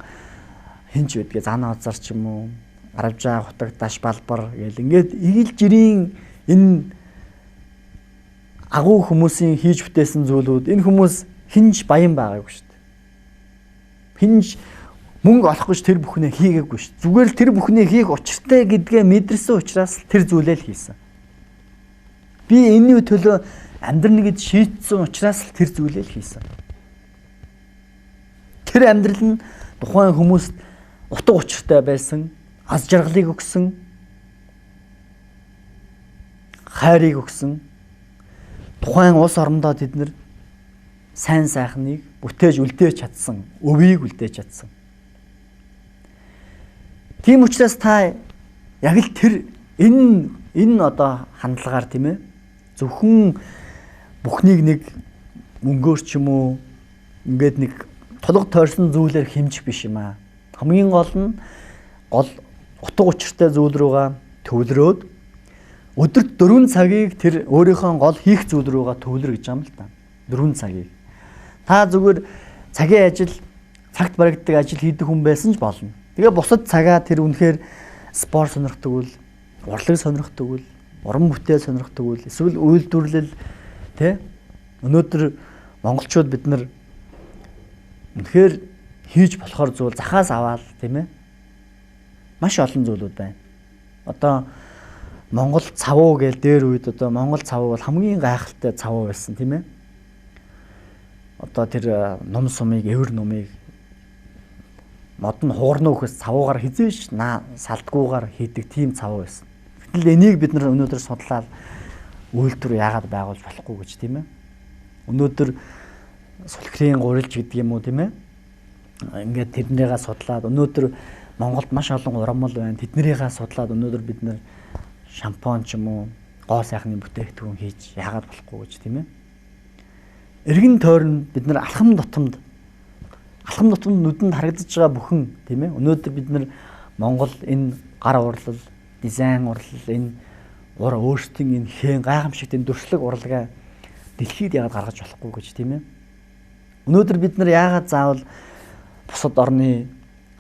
хинч байдгээ зан азар ч юм уу, Аравжаа хутагдаш балбар гэл ингээд ил жирийн энэ агуу хүмүүсийн хийж бүтээсэн зүйлүүд энэ хүмүүс хинж баян байгаагүй шүү дээ. Хинж мөнгө олох гэж тэр бүхнээ хийгээгүй шүү. Зүгээр л тэр бүхнээ хийх учиртай гэдгээ мэдэрсэн учраас тэр зүйлээ л хийсэн. Би энэний төлөө амьдрна гэж шийдсэн учраас л тэр зүйлээ л хийсэн. Тэр амьдрал нь тухайн хүмүүст утга учиртай байсан, аз жаргалыг өгсөн, хайрыг өгсөн. Тухайн улс орондоо тэд нар сайн сайхныг бүтээж үлдээж чадсан, өвийг үлдээж чадсан. Тийм учраас та яг л тэр энэ одоо хандлагаар тийм ээ зөвхөн бүхнийг нэг мөнгөөр ч юм уу ингээд нэг тулга тойрсон зүйлээр хэмжих биш юм аа. Хамгийн гол нь утга учиртай зүйл рүүгээ төвлөрөөд өдөрт 4 цагийг тэр өөрийнхөө гол хийх зүйл рүүгээ төвлөр гэж юм л та. 4 цагийг. Та зүгээр цагийн ажил, цагт баригддаг ажил хийдэг хүн байсан ч болно. Тэгээ бусад цагаа тэр үнэхээр спорт сонирхдаг үл, урлаг сонирхдаг үл, уран бүтээл сонирхдаг үл, эсвэл үйлдвэрлэл тэ өнөөдөр монголчууд бид нар үнэхээр хийж болохоор зүйл захаас аваад тийм ээ маш олон зүйлүүд байна. Одоо Монгол цавуу гээл дээр үед одоо Монгол цавуу бол хамгийн гайхалтай цавуу байсан тийм ээ. Одоо тэр ном сумыг, эвэр номыг модон хуурна үхээс цавуугаар хизээш салтгуугаар хийдэг тийм цавуу байсан. Гэтэл энийг бид нар өнөөдөр судлаад үйлдвэр яагаад байгуулж болохгүй гэж тийм ээ. Өнөөдөр сулхирийн гурилж гэдэг юм уу тийм ээ. Ингээд тэрнийгээ судлаад өнөөдөр Монголд маш олон урамл байна. Тэднэрийгээ судлаад өнөөдөр бид нэр шампунь ч юм уу гоо сайхны бүтээгдэхүүн хийж яагаад болохгүй гэж тийм ээ. Эргэн тойронд бид нар алхам тутамд нүдэнд харагдаж байгаа бүхэн тийм ээ. Өнөөдөр бид нар Монгол энэ гар урлал, дизайн урлал, энэ өөрсдийн энэ хэн гайхамшигт энэ дүрслэг урлагаа дэлхийд яагаад гаргаж болохгүй гэж тийм ээ. Өнөөдөр бид нар яагаад заавал бусад орны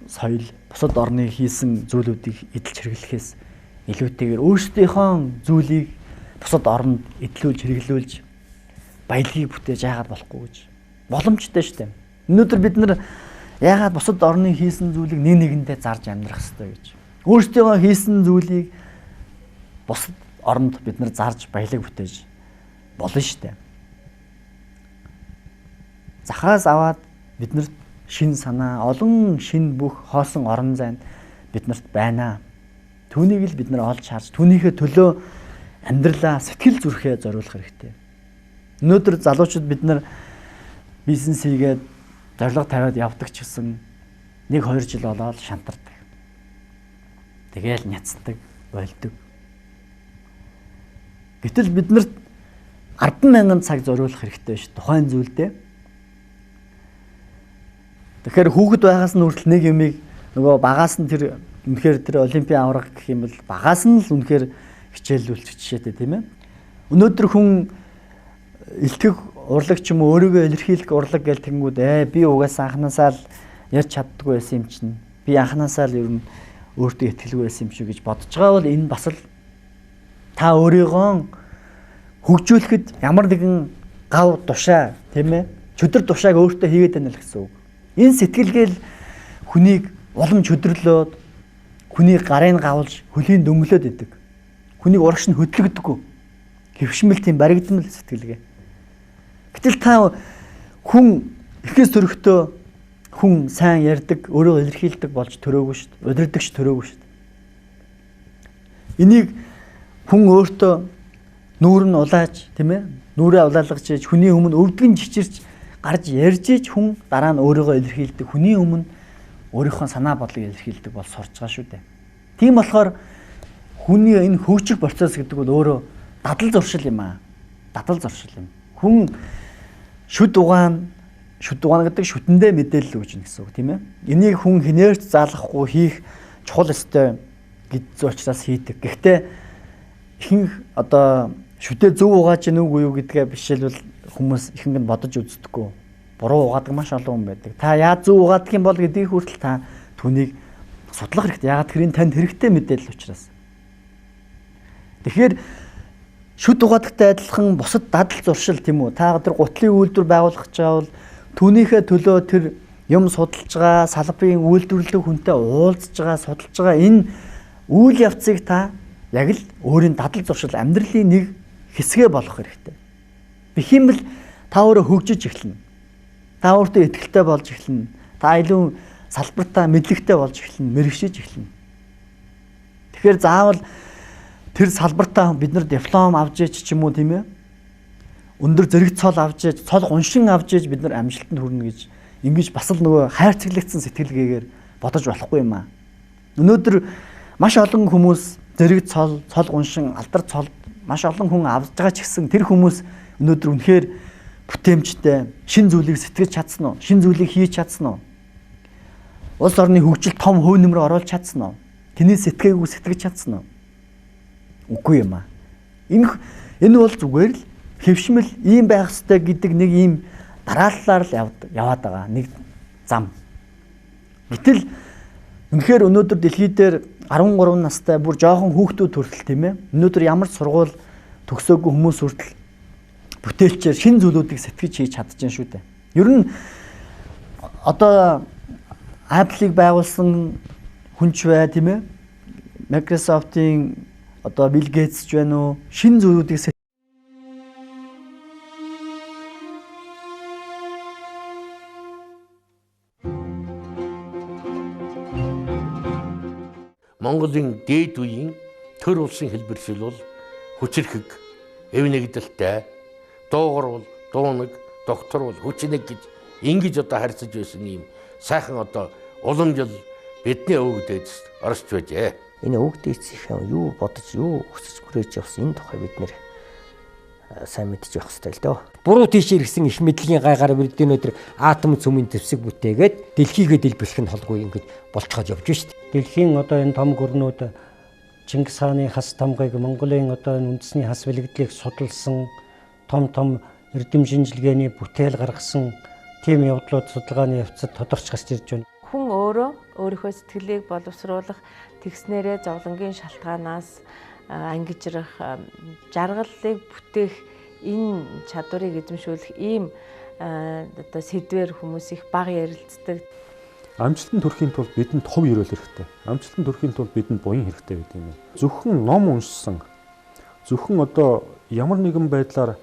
соёл, бусад орны хийсэн зүйлүүдийг эдэлж хэрэглэхээс илүүтэйгээр өөрсдийнхөө зүйлийг бусад оронд эдлүүлж хэрэглүүлж баялагийг бүтээж яагаад болохгүй гэж боломжтой шүү дээ. Өнөөдөр бид нар яагаад бусад орны хийсэн зүйлийг нэгэндээ зарж амьдрах ёстой гэж. Өөрсдийнхөө хийсэн зүйлийг бусад оронд бид нар зарж баялаг бүтээж болно шүү дээ. Захаас аваад биднэрт шин санаа, олон шин бүх хоосон орон зайд биднэрт байна. Түүнийг л бид нар олж харж, түүнийхээ төлөө амьдралаа сэтгэл зүрхээ зориулах хэрэгтэй. Өнөөдөр залуучууд бид нар бизнес хийгээд зорилго тавиад явдаг ч гэсэн 1-2 жил болоод шантардаг. Тэгээл няцдаг, болдог. Гэтэл биднэрт 10,000 цаг зориулах хэрэгтэй ш тухайн зүйлдээ. Тэгэхээр хүүхэд байгаас нь хүртэл нэг юмыг нөгөө багаас нь тэр үнэхээр тэр олимпийн авраг гэх юм бол багаас нь л үнэхээр хичээлүүлчих жишээтэй тийм ээ. Өнөөдөр хүн илтгэх урлаг ч юм уу өөрийгөө илэрхийлэх урлаг гэл тэгэнгүүт би угаасаа анханасаа л ярьж чаддгүй байсан юм чинь. Би анханасаа л ер нь өөртөө итгэлгүй байсан юм шиг гэж бодож байгаа бол энэ бас л та өөрийгөө хөгжүүлэхэд ямар нэгэн гав тушаа тийм ээ чөдөр тушааг өөртөө хийгээд байна л гэсэн үг. Энэ сэтгэлгээл хүнийг улам чөдөрлөөд хүнийг гарыг гавлж хөлийн дөнгөлөөд идэг. Хүнийг урагш нь хөдлөгдөггүй. Хэвшмэл тийм баригдмал сэтгэлгээ. Гэтэл та хүн ихээс төрөхдөө хүн сайн ярьдаг, өөрөө илэрхийлдэг болж төрөөгүй шүү дээ. Удирдагч төрөөгүй шүү дээ. Энийг хүн өөртөө нүүр нь улааж, тийм ээ? Нүрээ улаалгаж ийж хүний өмнө өвдгөн жичирч гарч ярьж ийж хүн дараа нь өөрийгөө илэрхийлдэг. Хүний өмнө өөрийнхөө санаа бодлыг илэрхийлдэг бол сурч байгаа шүү дээ. Тийм болохоор хүний энэ хөгжих процесс гэдэг бол өөрөө дадал зуршил юм аа. Дадал зуршил юм. Хүн шүд угаан гэдэг шүтэндээ мэдээлэл өгч гэнэ гэсэн үг тийм ээ. Энийг хүн хинээрч заалгахгүй хийх чухал ёстой гэдсэн учраас хийдэг. Гэхдээ ихэнх одоо шүтээ зөв угааж гэнэ үгүй юу гэдгээ бишэлбэл хүмүүс ихэнх нь бодож үздэггүй. Буруу угаадаг маш олон хүн байдаг. Та яаж зөв угаадаг юм бол гэдгийг хүртэл та түүнийг судлах хэрэгтэй. Яагаад тэрийн танд хэрэгтэй мэдээлэл учраас. Тэгэхээр шүд угаадагтай адилхан бусад дадал зуршил тийм үү? Та өдөр гутлын үйлдвэр байгуулах гэж байгаа бол түүнийхээ төлөө тэр юм судалж байгаа, салбарын үйлдвэрлэлийг хүнтэй уулзж байгаа, судалж байгаа энэ үйл явцыг та яг л өөрийн дадал зуршил амьдралын нэг хэсгээ болгох хэрэгтэй. Бэх юм бол та өөрөө хөгжиж эхэлнэ. Та өөртөө итгэлтэй болж эхэлнэ. Та илүү салбартаа мэдлэгтэй болж эхэлнэ, мэрэгшиж эхэлнэ. Тэгэхээр заавал тэр салбартаа бид нар диплом авч ич ч юм уу тийм ээ. Өндөр зэрэг цол авч ич, цол гуншин авч ич бид нар амжилтанд хүрнэ гэж ингэж бас л нөгөө хайрцаглагдсан сэтгэлгээгээр бодож болохгүй юм аа. Өнөөдөр маш олон хүмүүс зэрэг цол, цол гуншин, алдар цол маш олон хүн авч байгаа ч гэсэн тэр хүмүүс өнөөдөр үнэхээр бүтээмжтэй шин зүйлийг сэтгэж чадсан уу? Шин зүйлийг хийж чадсан уу? Улс орны хөгжилд том хөв нэмэр оруулж чадсан уу? Тэний сэтгээгүү сэтгэж чадсан уу? Үгүй юм аа. Энэ бол зүгээр л хэвшмэл ийм байх ёстой гэдэг нэг ийм дарааллаар л яваад байгаа нэг зам. Гэтэл үнэхээр өнөөдөр дэлхий дээр 13 настай бүр жоохон хүүхдүүд хүртэл тийм ээ. Өнөөдөр ямар ч сургууль төгсөөгүй хүмүүс хүртэл бүтээлчээр шин зүйлүүдийг сэтгэж хийж чадчихжээ шүү дээ. Ер нь одоо Apple-ыг байгуулсан хүнч бай тийм ээ. Microsoft-ийн одоо Bill Gates ч байна уу? Шин зүйлүүдийг Монголын дээд үеийн төр улсын хэлбэршил бол хүчирхэг, эв нэгдэлтэй, дуугарвал, дуунаг, докторвол, хүчнэг гэж ингэж одоо харьцаж байсан юм сайхан одоо уламжил бидний өвгдөд оршиж байжээ. Энэ өвгдөөцийн юу бодож, юу хүсэж хүрээж явсан энэ тухай бид нэр сайн мэдж явах хэрэгтэй л дөө. Буруу тийш иргсэн их мэдлэгийн гайгаар бидний өдөр атом цөмийн төвсөг бүтээгээд дэлхийгээ дэлбэлэх нь холгүй ингэж болцоход явж шít. Дэлхийн одоо энэ том гүрнүүд Чингис хааны хас тамгыг Монголын одоо энэ үндэсний хас бэлгэдлийг судалсан том эрдэм шинжилгээний бүтээл гаргасан тийм явдлууд судалгааны явцад тодорч гарч ирж байна. Хүн өөрөө өөрийнхөө сэтгэлийг боловсруулах тэгснээрээ зовлонгийн шалтгаанаас ангижрах, жаргалыг бүтээх энэ чадварыг эзэмшүүлэх ийм одоо сэдвэр хүмүүс их бага ярилцдаг. Амжилтанд хүрэхийн тулд бидэнд хувь ерөөл хэрэгтэй. Амжилтанд хүрэхийн тулд бидэнд буян хэрэгтэй гэдэг юм. Зөвхөн ном уншсан, зөвхөн одоо ямар нэгэн байдлаар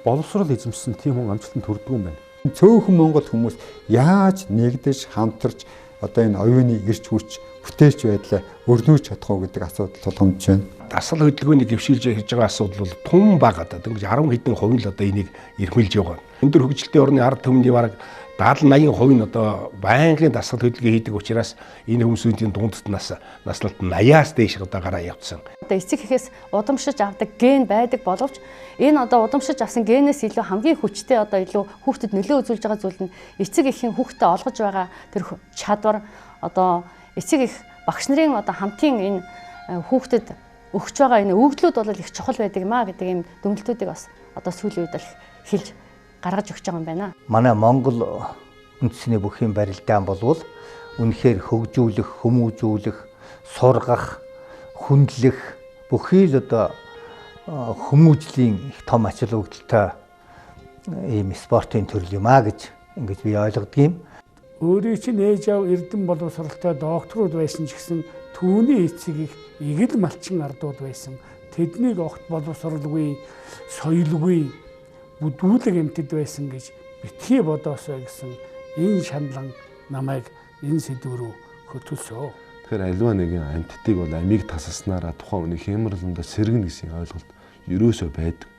боловсрол эзэмшсэн тийм хүн амжилтанд хүрдэг юм байна. Цөөхөн Монгол хүмүүс яаж нэгдэж хамтарч одоо энэ оюуны эрч хүч бүтээлч байдлаа өрнүүлж чадах уу гэдэг асуудал тулгамдж байна. Дасгал хөдөлгөөнийг дэвшилж хийж байгаа асуудал бол тун бага одоо ингэж 10 хэдэн хувийн л одоо энийг эрхмэлж байгаа. Өндөр хөгжилтэй орны ард түмний бараг 70-80% нь одоо байнгын дасгал хөдөлгөөн хийдэг учраас энэ хүмүүсийн дундтнаас наслалт 80-аас дээш одоо гараа явцсан. Одоо эцэг эхээс удамшиж авдаг ген байдаг боловч энэ одоо удамшиж авсан генээс илүү хамгийн хүчтэй одоо илүү хүүхдэд нөлөө үзүүлж байгаа зүйл нь эцэг эхийн хүүхдэд олгож байгаа тэр чадвар одоо эцэг эх багш нарын одоо хамтын энэ хүүхдэд өгч байгаа энэ өгдлүүд бол их чухал байдаг юм а гэдэг ийм дүгнэлтүүдийг бас одоо сүүлийн үед л хэлж гаргаж өгч байгаа юм байна. Манай Монгол үндэсний бүхий барилдаан болвол үнэхээр хөгжүүлэх, хүмүүжүүлэх, сургах, хүндлэх бүхий л одоо хүмүүжлийн их том ач холбогдолтой ийм спортын төрөл юм а гэж ингэж би ойлгодог юм. Өөрийн чинь ээж аав эрдэм боловсралтай докторууд байсан ч гэсэн түүний эцэг их игэл малчин ардууд байсан. Тэднийг огт боловсралгүй, соёлгүй бүдүүлэг эмтэд байсан гэж битгий бодоосоо гэсэн энэ шаналн намайг энэ сэдв рүү хөтөлсөө. Тэгэхээр аливаа нэгэн амьтдыг бол амийг тасалснараа тухайн үний хямралндаа сэргэнэ гэсэн ойлголт ерөөсөө байдаг.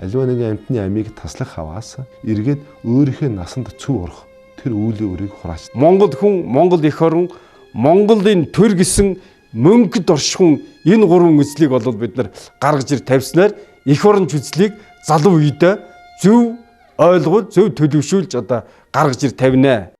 Аливаа нэгэн амьтны амийг таслах хаваас эргээд өөрийнхөө насанд цөв урах тэр үүлийн өрийг хурааж. Монгол хүн, Монгол эх орон, Монголын төр гэсэн мөнгөд оршихуун энэ гурван үзлийг бол бид нар гаргаж ир тавьснаар эх орон үзлийг залуу үедээ зөв ойлгуул, зөв төлөвшүүлж одоо гаргаж ир тавина.